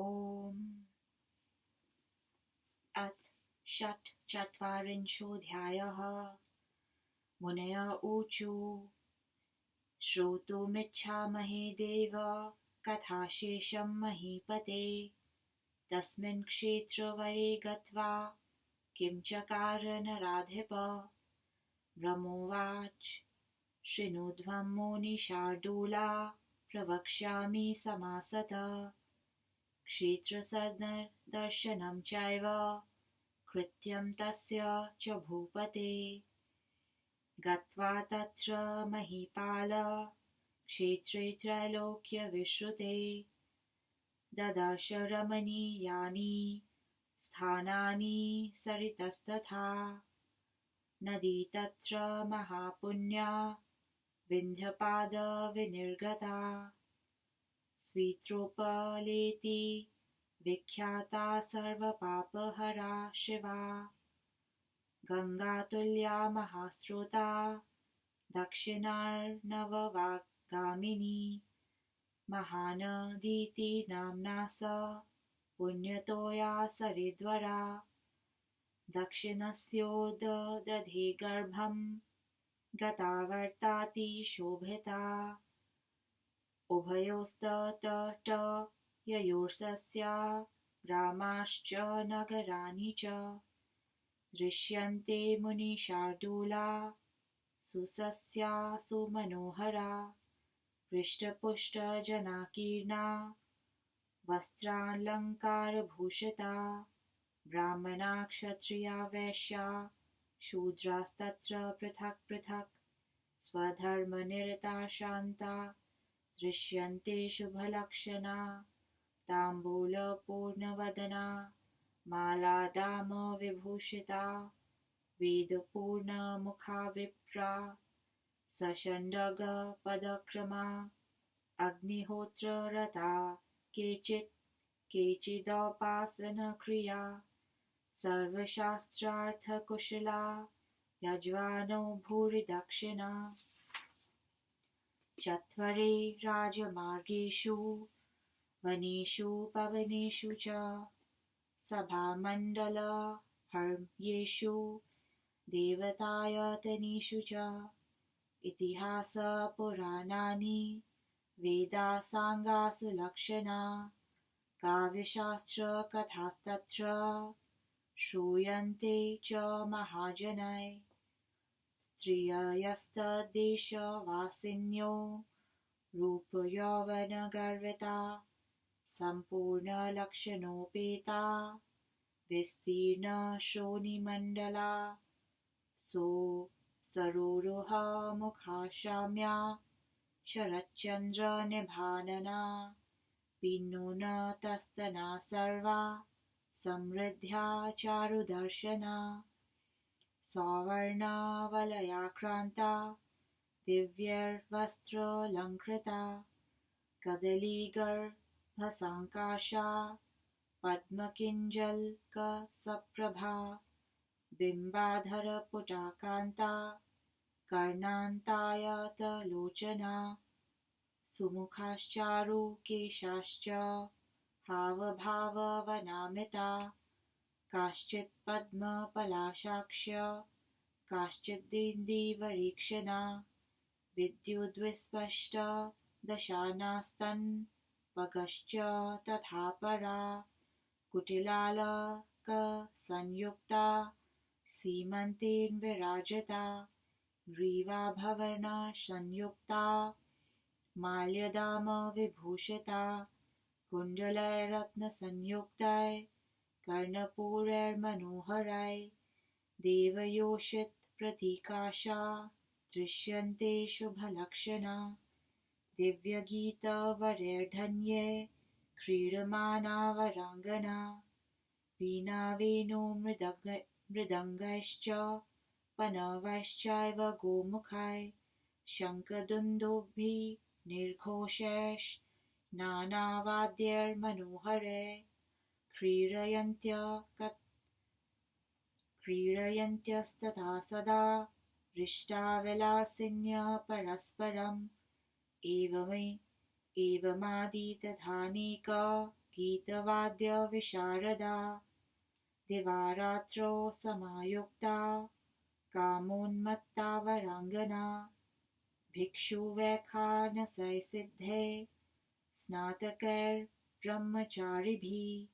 ॐ अथ षट्चत्वारिंशोऽध्यायः। मुनय ऊचु श्रोतुमिच्छामहे देव कथाशेषं महीपते। तस्मिन् क्षेत्रवरे गत्वा किं चकार नराधिप। ब्रह्मोवाच शृणुध्वं मुनिशार्दूला प्रवक्ष्यामि समासतः। क्षेत्रसदर्शनं चैव कृत्यं तस्य च भूपते। गत्वा तत्र महीपाल क्षेत्रे त्रैलोक्यविश्रुते। ददर्श रमणीयानि स्थानानि सरितस्तथा। नदी तत्र महापुण्या विन्ध्यपादविनिर्गता। स्वीत्रोपलेति विख्याता सर्वपापहरा शिवा। गङ्गातुल्या महास्रोता दक्षिणार्णवगामिनी। महानदीति नाम्ना सा पुण्यतोया सरिद्वरा। दक्षिणस्योदधे गर्भं गता वर्ताति शोभिता। उभयोस्तटयोर्यस्या ग्रामाश्च नगराणि च। दृश्यन्ते मुनिशार्दूला सुसस्या सुमनोहरा। हृष्टपुष्टजनाकीर्णा वस्त्रालङ्कारभूषिता। ब्राह्मणा क्षत्रिया वैश्या शूद्रास्तत्र पृथक् पृथक्। स्वधर्मनिरता शान्ता दृश्यन्ते शुभलक्षणा। ताम्बूलपूर्णवदना मालादामविभूषिता। वेदपूर्णमुखा विप्रा सषण्डगपदक्रमा। अग्निहोत्ररता केचिदोपासनक्रिया। सर्वशास्त्रार्थकुशला यज्वानो भूरि दक्षिणा। चत्वरे राजमार्गेषु वनेषु पवनेषु च। सभामण्डलहर्म्येषु देवतायतनेषु च। इतिहासपुराणानि वेदासाङ्गासु लक्षणा। काव्यशास्त्रकथास्तत्र श्रूयन्ते च महाजनैः। स्त्रियस्तद्देशवासिन्यो रूपयौवनगर्विता। सम्पूर्णलक्षणोपेता विस्तीर्णश्रोणिमण्डला। सरोरुहमुखा शाम्या शरच्चन्द्रनिभानना। पीनोन्नतस्तना सर्वा समृद्ध्या चारुदर्शना। सौवर्णवलयाक्रान्ता दिव्यैर्वस्त्रालङ्कृता। कदलीगर्भसङ्काशा पद्मकिञ्जल्कसप्रभा। बिम्बाधरपुटाकान्ता कर्णान्तायतलोचना। सुमुखाश्चारुकेशाश्च हावभाववनामिता। काश्चित् पद्मपलाशाक्ष्य काश्चिदिन्दीवरीक्षणा। विद्युद्विस्पष्टदशानास्तन्वगश्च तथा परा। कुटिलालकसंयुक्ता सीमन्तेन विराजिता। ग्रीवाभरणसंयुक्ता माल्यदामविभूषिता। कुण्डलैर्रत्नसंयुक्तैः कर्णपूरैर्मनोहरैः। देवयोषितप्रतीकाशा दृश्यन्ते शुभलक्षणा। दिव्यगीतवरैर्धन्ये क्रीडमाना वराङ्गना। वीणावेणुमृदङ्गैश्च पणवैश्चैव गोमुखैः। शङ्खदुन्दुभिः निर्घोषैश्च नानावाद्यैर्मनोहरैः। क्रीडयन्त्यस्तथा सदा हृष्टाविलासिन्यः परस्परम्। एवमादितधानेक गीतवाद्य विशारदा दिवारात्रो समायुक्ता कामोन्मत्ता वरांगना भिक्षुवैखानसैसिद्धे स्नातकैर्ब्रह्मचारिभिः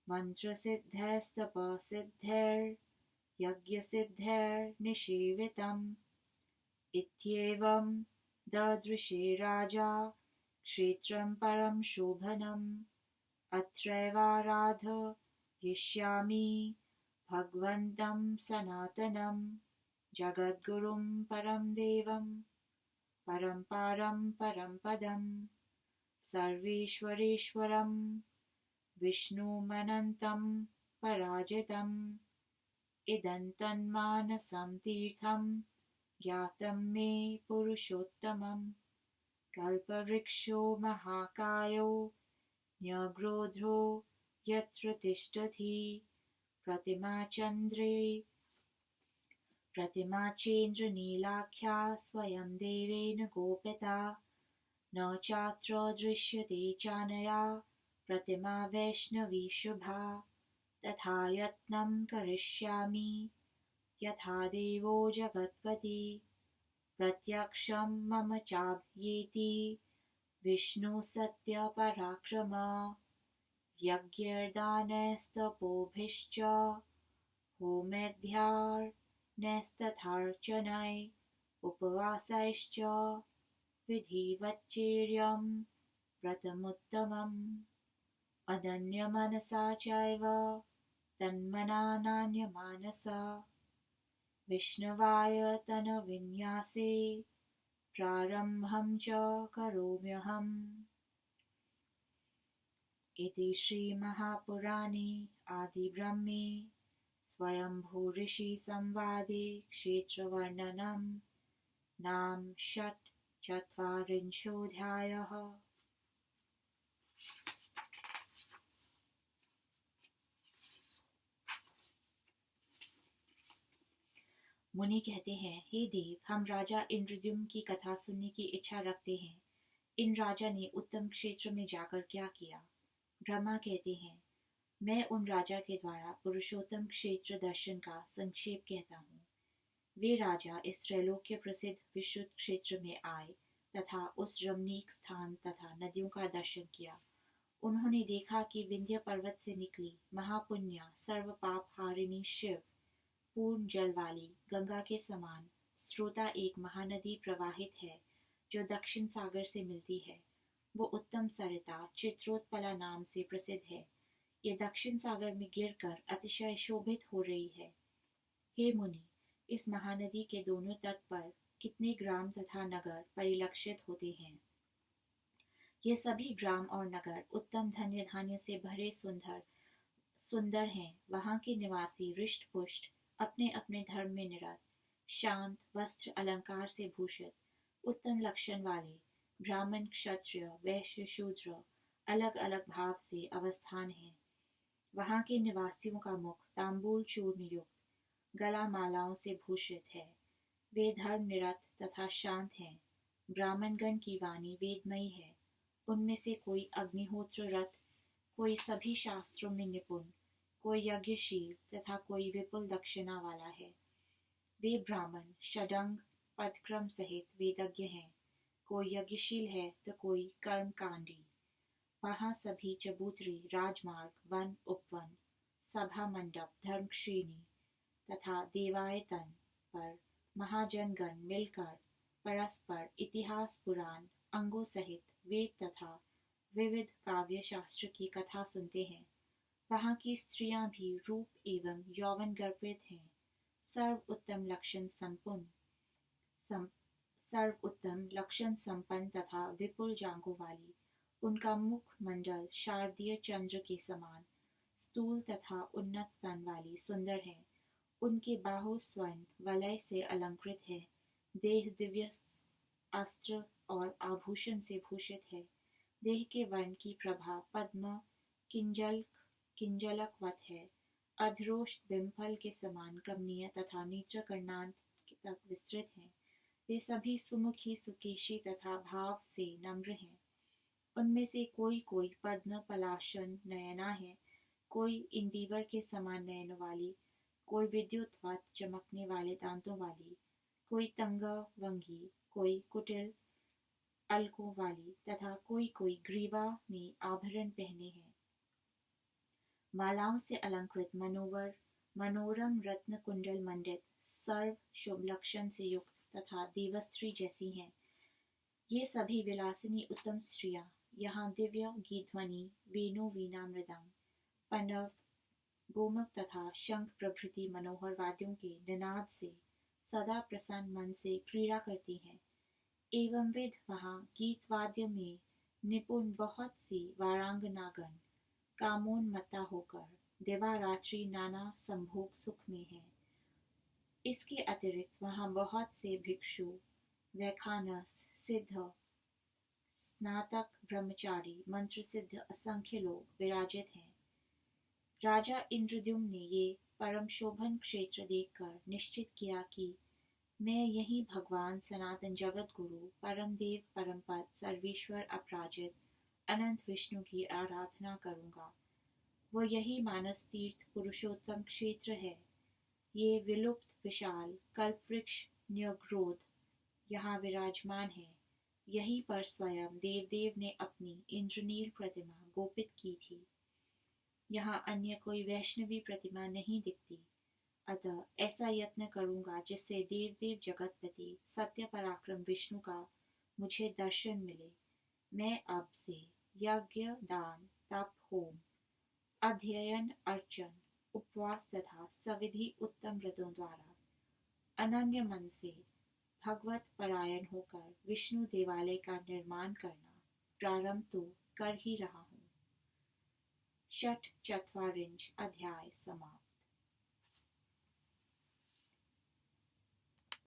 मन्त्रसिद्धैस्तपसिद्धैर्यज्ञसिद्धैर्निषेवितम् इत्येवं ददृशे राजा क्षेत्रं परं शोभनम् अत्रैवाराधयिष्यामि भगवन्तं सनातनं जगद्गुरुं परं देवं परं पदं सर्वेश्वरेश्वरं विष्णुमनन्तं पराजितम् इदं तन्मानसं तीर्थं ज्ञातं मे पुरुषोत्तमम् कल्पवृक्षो महाकायो न्यग्रोधो यत्र तिष्ठति प्रतिमा चेन्द्रनीलाख्या स्वयं देवेन गोपिता न चात्र दृश्यते चानया प्रतिमा वैष्णवी शुभा तथा यत्नं करिष्यामि यथा देवो जगत्पति प्रत्यक्षं मम चाभ्येति विष्णु सत्य पराक्रम यज्ञैर्दानैस्तपोभिश्च होमैर्ध्यानैस्तथार्चनै उपवासैश्च विधिवच्चेर्यं व्रतमुत्तमम् अनन्यमनसा चैव तन्मना नान्यमानसा विष्णवाय तन्विन्यासे प्रारम्भं च करोम्यहम् इति श्रीमहापुराणे आदिब्रह्मे स्वयंभूऋषिसंवादे क्षेत्रवर्णनं नाम षट्चत्वारिंशोऽध्यायः। मुनि कहते हैं, हे देव, हम राजा इंद्रद्युम्न की कथा सुनने की इच्छा रखते हैं। इन राजा ने उत्तम क्षेत्र में जाकर क्या किया? ब्रह्मा कहते हैं, मैं उन राजा के द्वारा पुरुषोत्तम क्षेत्र दर्शन का संक्षेप कहता हूँ। वे राजा इस त्रैलोक्य प्रसिद्ध विशुद्ध क्षेत्र में आए तथा उस रमणीक स्थान तथा नदियों का दर्शन किया। उन्होंने देखा कि विंध्य पर्वत से निकली महापुण्य सर्व पाप हारिणी शिव पूर्ण जल वाली गंगा के समान स्रोता एक महानदी प्रवाहित है जो दक्षिण सागर से मिलती है। वो उत्तम सरिता चित्रोत्पला नाम से प्रसिद्ध है। ये दक्षिण सागर में गिरकर अतिशय शोभित हो रही है। हे मुनि, इस महानदी के दोनों तट पर कितने ग्राम तथा नगर परिलक्षित होते हैं। ये सभी ग्राम और नगर उत्तम धन्य धान्य से भरे सुंदर हैं। वहाँ के निवासी रिष्ट पुष्ट अपने अपने धर्म में निरत, शांत, वस्त्र अलंकार से भूषित, उत्तम लक्षण वाले, ब्राह्मण क्षत्रिय वैश्य शूद्र अलग अलग भाव से अवस्थान है। वहाँ के निवासियों का मुख तांबूल चूर्ण युक्त, गला मालाओं से भूषित है। वे धर्म निरत तथा शांत हैं। ब्राह्मणगण की वाणी वेदमयी है। उनमें से कोई अग्निहोत्र रत, कोई सभी शास्त्रों में निपुण, कोई यज्ञशील तथा कोई विपुल दक्षिणा वाला है। वे ब्राह्मण षडंग पदक्रम सहित वेदज्ञ हैं। कोई यज्ञशील है तो कोई कर्मकांडी। वहाँ सभी चबूतरे, राजमार्ग, वन उपवन, सभा मंडप, धर्मश्रेणी तथा देवायतन पर महाजनगण मिलकर परस्पर इतिहास पुराण अंगों सहित वेद तथा विविध काव्य शास्त्र की कथा सुनते हैं। वहाँ की स्त्रियां भी रूप एवं यौवन गर्भित हैं। सर्व उत्तम लक्षण संपन्न तथा विपुल जांघों वाली, उनका मुख मंडल शारदीय चंद्र के समान स्थूल तथा उन्नत स्तन वाली सुंदर है। उनके बाहु स्वर्ण वलय से अलंकृत है। देह दिव्य अस्त्र और आभूषण से भूषित है। देह के वर्ण की प्रभा पद्म किंजलकवत है। अधरोष बिम्फल के समान कमनीय तथा नेत्र कर्णांत तक विस्तृत है। वे सभी सुमुखी सुकेशी तथा भाव से नम्र हैं। उनमें से कोई कोई पद्म पलाशन नयना है, कोई इंदिवर के समान नयनों वाली, कोई विद्युतवत चमकने वाले दांतों वाली, कोई तंगवंगी, कोई कुटिल अलकों वाली, तथा कोई कोई ग्रीवा में आभरण पहने हैं, मालाओं से अलंकृत, मनोरम रत्न कुंडल मंडित, सर्व शुभ लक्षण से युक्त तथा देवस्त्री जैसी हैं। ये सभी विलासिनी उत्तम स्त्रियां यहाँ दिव्य गीतध्वनि, वेणु वीणा मृदंग, पनव, गोमुख तथा शंख प्रभृति मनोहर वाद्यों के निनाद से सदा प्रसन्न मन से क्रीड़ा करती हैं। एवंविध वहाँ गीतवाद्य में निपुण बहुत सी वारांगनागण कामोन्मत्ता होकर दिवा रात्रि नाना संभोग सुख में है। इसके अतिरिक्त वहाँ बहुत से भिक्षु, वैखानस, सिद्ध, स्नातक, ब्रह्मचारी, मंत्र सिद्ध असंख्य लोग विराजित हैं। राजा इंद्रद्युम्न ने ये परम शोभन क्षेत्र देखकर निश्चित किया कि मैं यही भगवान सनातन जगत गुरु परम देव परम पद सर्वेश्वर अपराजित अनंत विष्णु की आराधना करूंगा। वो यही मानस तीर्थ पुरुषोत्तम क्षेत्र है। ये विलुप्त विशाल कल्पवृक्ष न्यग्रोध यहाँ विराजमान है। यहीं पर स्वयं देवदेव ने अपनी इंद्रनील प्रतिमा गोपित की थी। यहाँ अन्य कोई वैष्णवी प्रतिमा नहीं दिखती। अतः ऐसा यत्न करूंगा जिससे देवदेव जगतपति सत्य पराक्रम विष्णु का मुझे दर्शन मिले। मैं अब से यज्ञ, दान, तप, होम, अध्ययन, अर्चन, उपवास तथा सविधि उत्तम व्रतों द्वारा अनन्य मन से भगवत परायण होकर विष्णु देवालय का निर्माण करना प्रारंभ तो कर ही रहा हूँ। षट्चत्वारिंश अध्याय समाप्त।